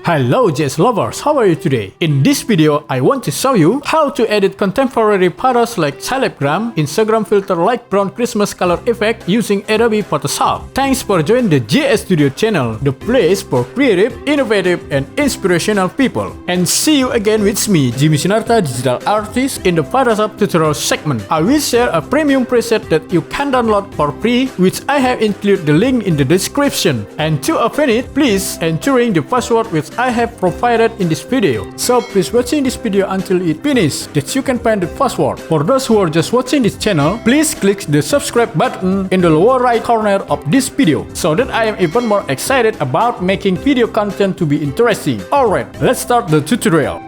Hello jazz lovers, how are you today? In this video, I want to show you how to edit contemporary photos like selebgram, Instagram filter like brown Christmas color effect using Adobe Photoshop. Thanks for joining the JS Studio channel, the place for creative, innovative, and inspirational people. And see you again with me, Jimmie Sinarta Digital Artist, in the Photoshop tutorial segment. I will share a premium preset that you can download for free, which I have included the link in the description. And to open it, please entering the password which I have provided in this video. So please watching this video until it finishes, that you can find the password. For those who are just watching this channel, please click the subscribe button in the lower right corner of this video, so that I am even more excited about making video content to be interesting. Alright, let's start the tutorial.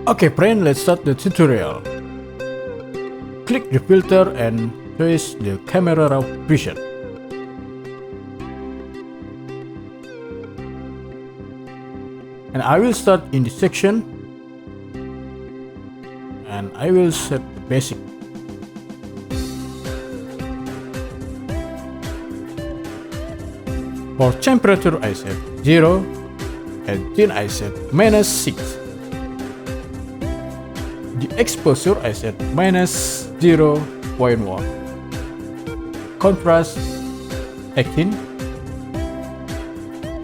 Okay friend, let's start the tutorial. Click the filter and choose the camera raw preset. And I will start in this section. And I will set the basic. For temperature I set 0 and tint I set -6. The exposure I set -0.1. Contrast 18.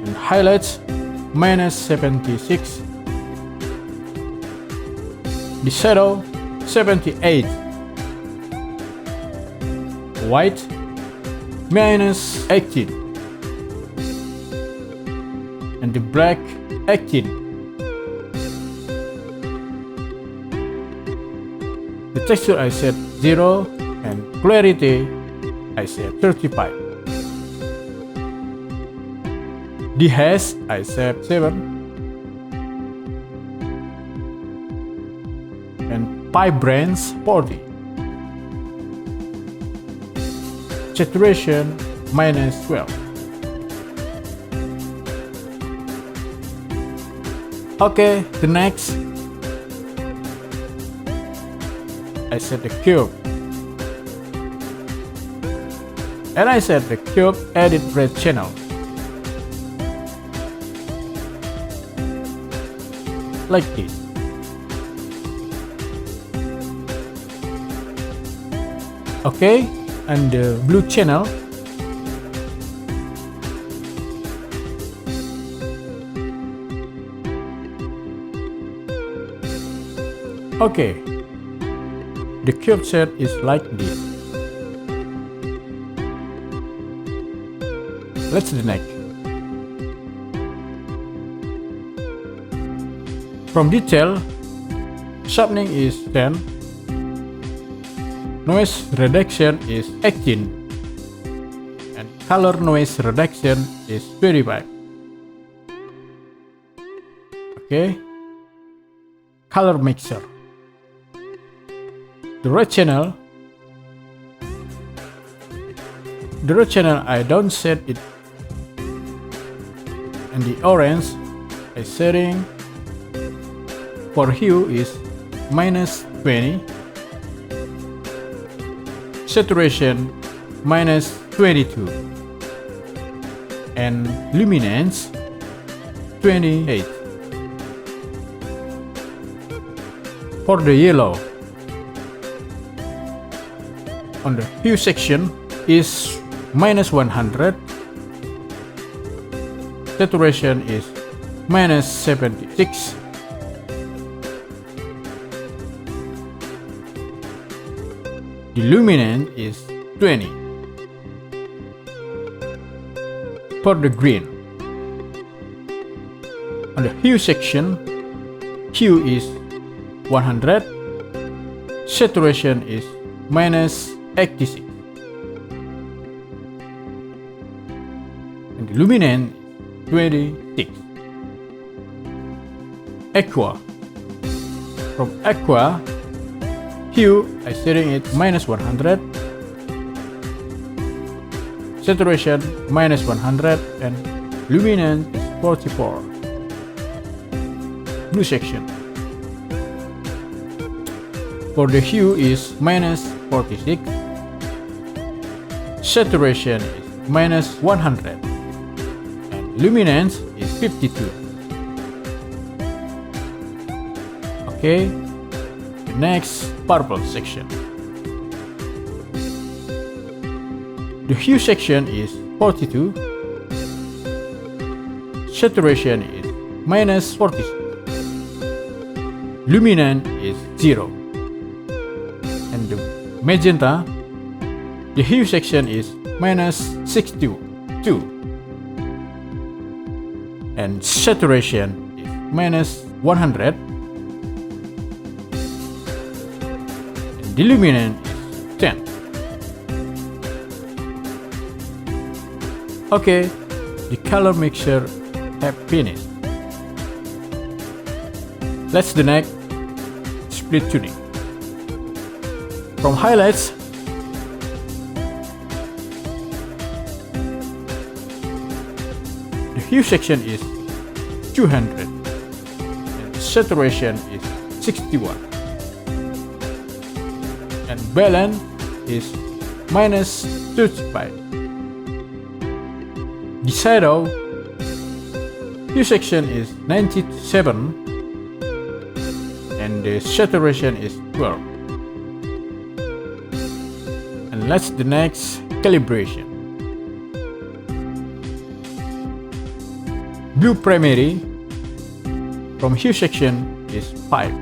And highlights -76. The shadow 78. White -18. And the black 18. The texture I set 0 and clarity I set 35. The hash I set 7 and vibrance 40. Saturation -12. Okay, the next I set the cube, and I set the cube edit red channel, like this. Okay, and the blue channel, okay. The cube set is like this. Let's do the next. From detail, sharpening is 10. Noise reduction is 18. And color noise reduction is 25. Okay. Color mixer. The red channel I don't set it, and the orange I setting for hue is -20, saturation -22, and luminance 28. For the yellow, on the hue section is -100, saturation is -76, the luminance is 20. For the green, on the hue section, hue is 100, saturation is -86, and the luminance is 26. Aqua. From aqua, hue I setting it -100, saturation -100, and luminance is 44. Blue section. For the hue is minus 46. Saturation is minus 100. And luminance is 52. Okay, the next purple section. The hue section is 42. Saturation is minus 46. Luminance is 0. And the magenta, the hue section is minus 62. And saturation is minus 100. And the luminance is 10. Okay, the color mixture have finished. Let's the next split tuning. From highlights, the hue section is 200 and saturation is 61 and balance is minus 35. The shadow hue section is 97 and the saturation is 12. And let's the next calibration. Blue primary from hue section is 5.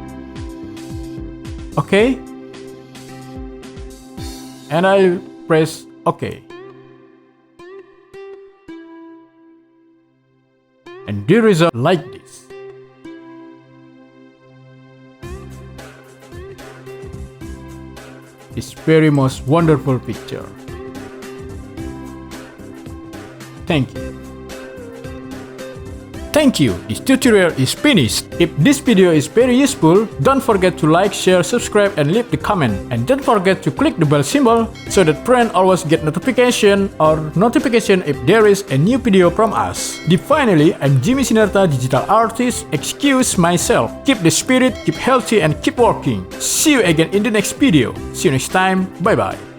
Okay, and I'll press OK. And the result like this. It's very most wonderful picture. Thank you. Thank you, this tutorial is finished. If this video is very useful, don't forget to like, share, subscribe and leave the comment. And don't forget to click the bell symbol so that friends always get notification if there is a new video from us. Finally, I'm Jimmie Sinarta Digital Artist. Excuse myself. Keep the spirit, keep healthy and keep working. See you again in the next video. See you next time. Bye bye.